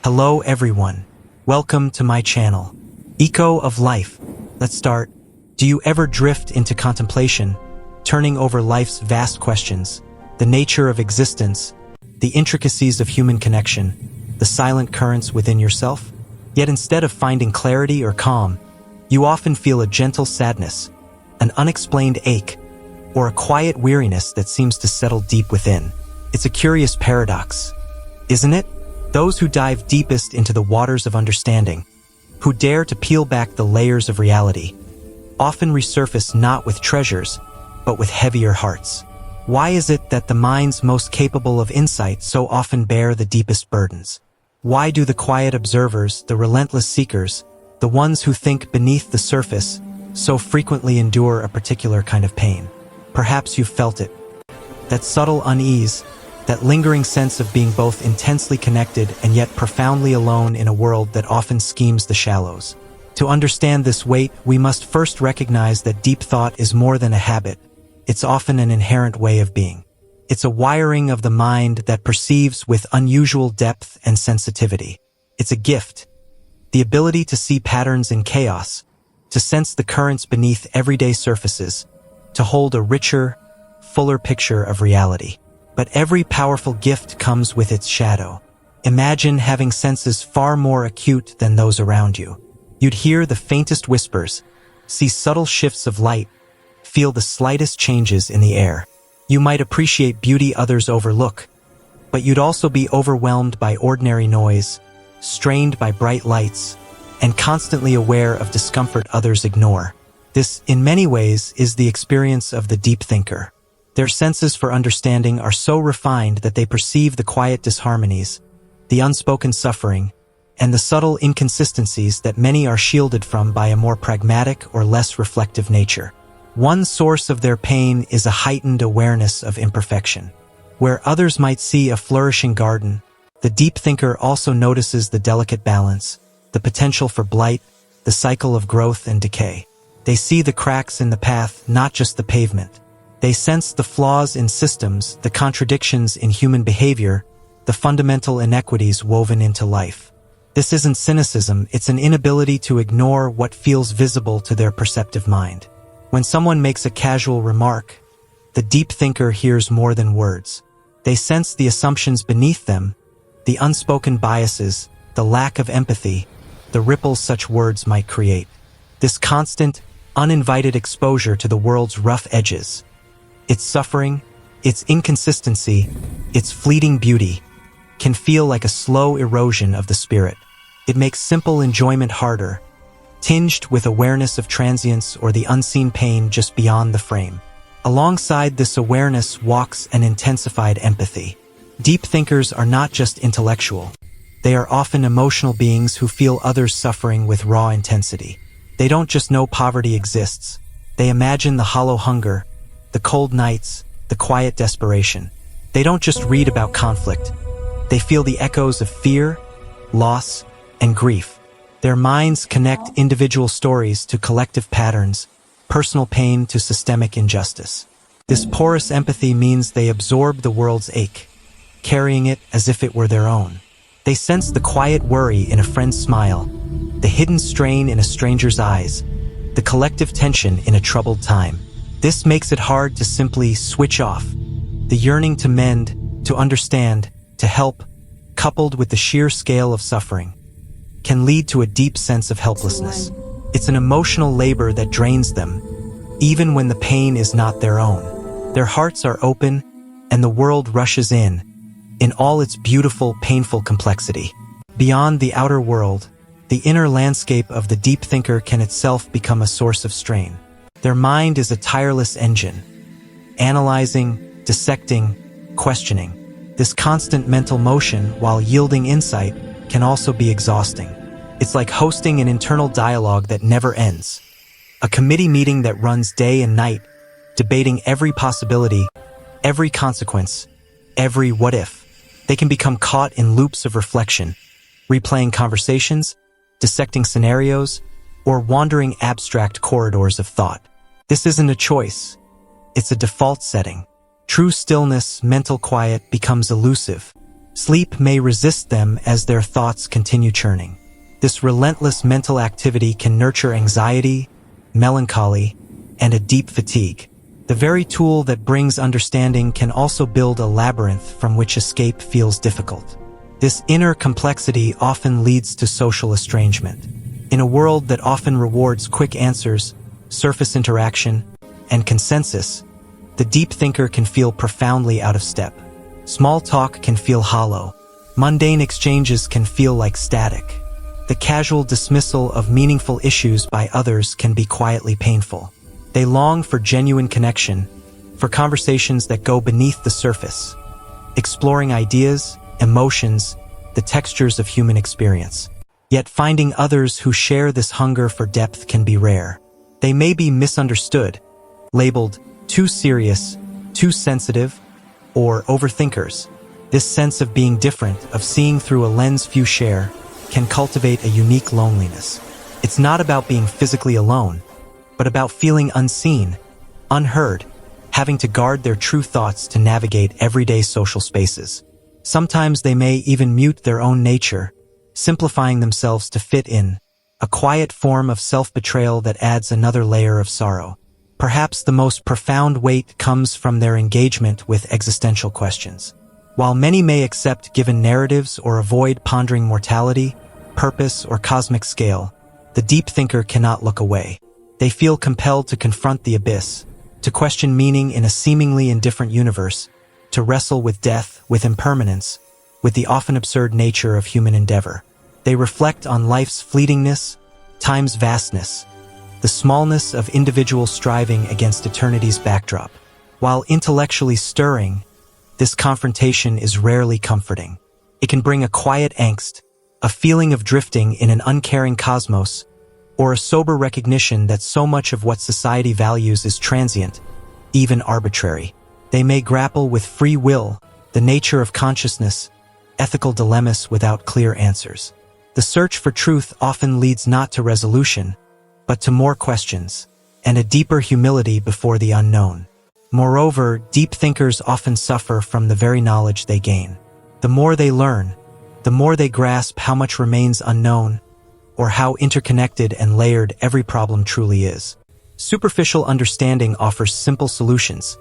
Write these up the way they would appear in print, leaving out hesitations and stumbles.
Hello everyone. Welcome to my channel. Echo of Life. Let's start. Do you ever drift into contemplation, turning over life's vast questions, the nature of existence, the intricacies of human connection, the silent currents within yourself? Yet instead of finding clarity or calm, you often feel a gentle sadness, an unexplained ache, or a quiet weariness that seems to settle deep within. It's a curious paradox, isn't it? Those who dive deepest into the waters of understanding, who dare to peel back the layers of reality, often resurface not with treasures, but with heavier hearts. Why is it that the minds most capable of insight so often bear the deepest burdens? Why do the quiet observers, the relentless seekers, the ones who think beneath the surface, so frequently endure a particular kind of pain? Perhaps you've felt it. That subtle unease, that lingering sense of being both intensely connected and yet profoundly alone in a world that often schemes the shallows. To understand this weight, we must first recognize that deep thought is more than a habit. It's often an inherent way of being. It's a wiring of the mind that perceives with unusual depth and sensitivity. It's a gift, the ability to see patterns in chaos, to sense the currents beneath everyday surfaces, to hold a richer, fuller picture of reality. But every powerful gift comes with its shadow. Imagine having senses far more acute than those around you. You'd hear the faintest whispers, see subtle shifts of light, feel the slightest changes in the air. You might appreciate beauty others overlook, but you'd also be overwhelmed by ordinary noise, strained by bright lights, and constantly aware of discomfort others ignore. This, in many ways, is the experience of the deep thinker. Their senses for understanding are so refined that they perceive the quiet disharmonies, the unspoken suffering, and the subtle inconsistencies that many are shielded from by a more pragmatic or less reflective nature. One source of their pain is a heightened awareness of imperfection. Where others might see a flourishing garden, the deep thinker also notices the delicate balance, the potential for blight, the cycle of growth and decay. They see the cracks in the path, not just the pavement. They sense the flaws in systems, the contradictions in human behavior, the fundamental inequities woven into life. This isn't cynicism, it's an inability to ignore what feels visible to their perceptive mind. When someone makes a casual remark, the deep thinker hears more than words. They sense the assumptions beneath them, the unspoken biases, the lack of empathy, the ripples such words might create. This constant, uninvited exposure to the world's rough edges, its suffering, its inconsistency, its fleeting beauty, can feel like a slow erosion of the spirit. It makes simple enjoyment harder, tinged with awareness of transience or the unseen pain just beyond the frame. Alongside this awareness walks an intensified empathy. Deep thinkers are not just intellectual. They are often emotional beings who feel others' suffering with raw intensity. They don't just know poverty exists. They imagine the hollow hunger, the cold nights, the quiet desperation. They don't just read about conflict. They feel the echoes of fear, loss, and grief. Their minds connect individual stories to collective patterns, personal pain to systemic injustice. This porous empathy means they absorb the world's ache, carrying it as if it were their own. They sense the quiet worry in a friend's smile, the hidden strain in a stranger's eyes, the collective tension in a troubled time. This makes it hard to simply switch off. The yearning to mend, to understand, to help, coupled with the sheer scale of suffering, can lead to a deep sense of helplessness. It's an emotional labor that drains them, even when the pain is not their own. Their hearts are open, and the world rushes in all its beautiful, painful complexity. Beyond the outer world, the inner landscape of the deep thinker can itself become a source of strain. Their mind is a tireless engine, analyzing, dissecting, questioning. This constant mental motion, while yielding insight, can also be exhausting. It's like hosting an internal dialogue that never ends. A committee meeting that runs day and night, debating every possibility, every consequence, every what if. They can become caught in loops of reflection, replaying conversations, dissecting scenarios, or wandering abstract corridors of thought. This isn't a choice. It's a default setting. True stillness, mental quiet, becomes elusive, Sleep may resist them as their thoughts continue churning. This relentless mental activity can nurture anxiety, melancholy, and a deep fatigue. The very tool that brings understanding can also build a labyrinth from which escape feels difficult. This inner complexity often leads to social estrangement. In a world that often rewards quick answers, surface interaction, and consensus, the deep thinker can feel profoundly out of step. Small talk can feel hollow. Mundane exchanges can feel like static. The casual dismissal of meaningful issues by others can be quietly painful. They long for genuine connection, for conversations that go beneath the surface, exploring ideas, emotions, the textures of human experience. Yet finding others who share this hunger for depth can be rare. They may be misunderstood, labeled too serious, too sensitive, or overthinkers. This sense of being different, of seeing through a lens few share, can cultivate a unique loneliness. It's not about being physically alone, but about feeling unseen, unheard, having to guard their true thoughts to navigate everyday social spaces. Sometimes they may even mute their own nature, simplifying themselves to fit in, a quiet form of self-betrayal that adds another layer of sorrow. Perhaps the most profound weight comes from their engagement with existential questions. While many may accept given narratives or avoid pondering mortality, purpose, or cosmic scale, the deep thinker cannot look away. They feel compelled to confront the abyss, to question meaning in a seemingly indifferent universe, to wrestle with death, with impermanence, with the often absurd nature of human endeavor. They reflect on life's fleetingness, time's vastness, the smallness of individual striving against eternity's backdrop. While intellectually stirring, this confrontation is rarely comforting. It can bring a quiet angst, a feeling of drifting in an uncaring cosmos, or a sober recognition that so much of what society values is transient, even arbitrary. They may grapple with free will, the nature of consciousness, ethical dilemmas without clear answers. The search for truth often leads not to resolution, but to more questions, and a deeper humility before the unknown. Moreover, deep thinkers often suffer from the very knowledge they gain. The more they learn, the more they grasp how much remains unknown, or how interconnected and layered every problem truly is. Superficial understanding offers simple solutions.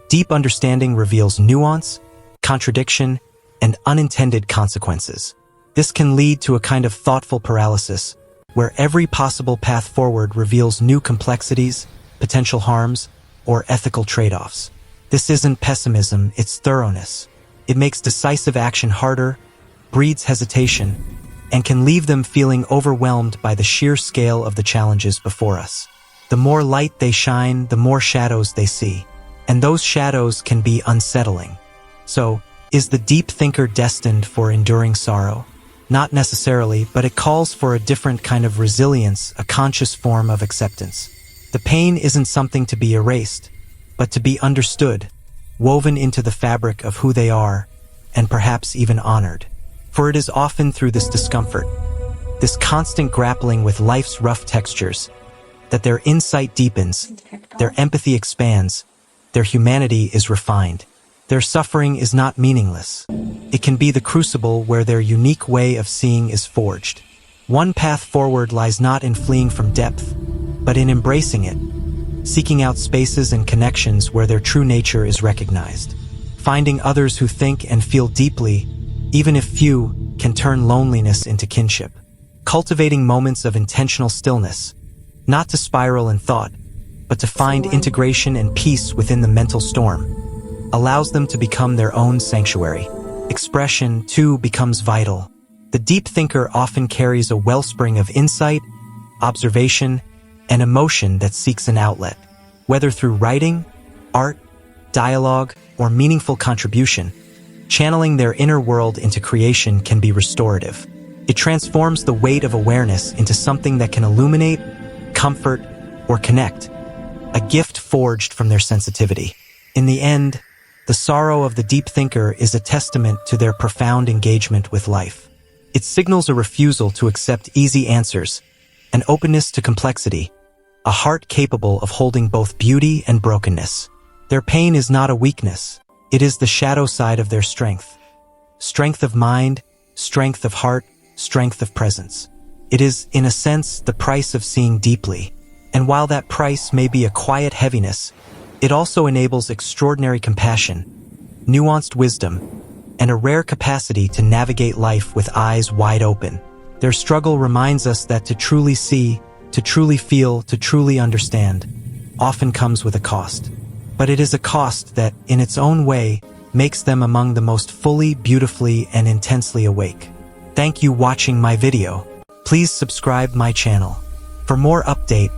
Deep understanding reveals nuance, contradiction, and unintended consequences. This can lead to a kind of thoughtful paralysis, where every possible path forward reveals new complexities, potential harms, or ethical trade-offs. This isn't pessimism, it's thoroughness. It makes decisive action harder, breeds hesitation, and can leave them feeling overwhelmed by the sheer scale of the challenges before us. The more light they shine, the more shadows they see, and those shadows can be unsettling. So, is the deep thinker destined for enduring sorrow? Not necessarily, but it calls for a different kind of resilience, a conscious form of acceptance. The pain isn't something to be erased, but to be understood, woven into the fabric of who they are, and perhaps even honored. For it is often through this discomfort, this constant grappling with life's rough textures, that their insight deepens, their empathy expands, their humanity is refined. Their suffering is not meaningless. It can be the crucible where their unique way of seeing is forged. One path forward lies not in fleeing from depth, but in embracing it, seeking out spaces and connections where their true nature is recognized. Finding others who think and feel deeply, even if few, can turn loneliness into kinship. Cultivating moments of intentional stillness, not to spiral in thought, but to find integration and peace within the mental storm, allows them to become their own sanctuary. Expression, too, becomes vital. The deep thinker often carries a wellspring of insight, observation, and emotion that seeks an outlet. Whether through writing, art, dialogue, or meaningful contribution, channeling their inner world into creation can be restorative. It transforms the weight of awareness into something that can illuminate, comfort, or connect, a gift forged from their sensitivity. In the end, the sorrow of the deep thinker is a testament to their profound engagement with life. It signals a refusal to accept easy answers, an openness to complexity, a heart capable of holding both beauty and brokenness. Their pain is not a weakness. It is the shadow side of their strength, strength of mind, strength of heart, strength of presence. It is, in a sense, the price of seeing deeply. And while that price may be a quiet heaviness, it also enables extraordinary compassion, nuanced wisdom, and a rare capacity to navigate life with eyes wide open. Their struggle reminds us that to truly see, to truly feel, to truly understand, often comes with a cost. But it is a cost that, in its own way, makes them among the most fully, beautifully, and intensely awake. Thank you for watching my video. Please subscribe my channel. For more update,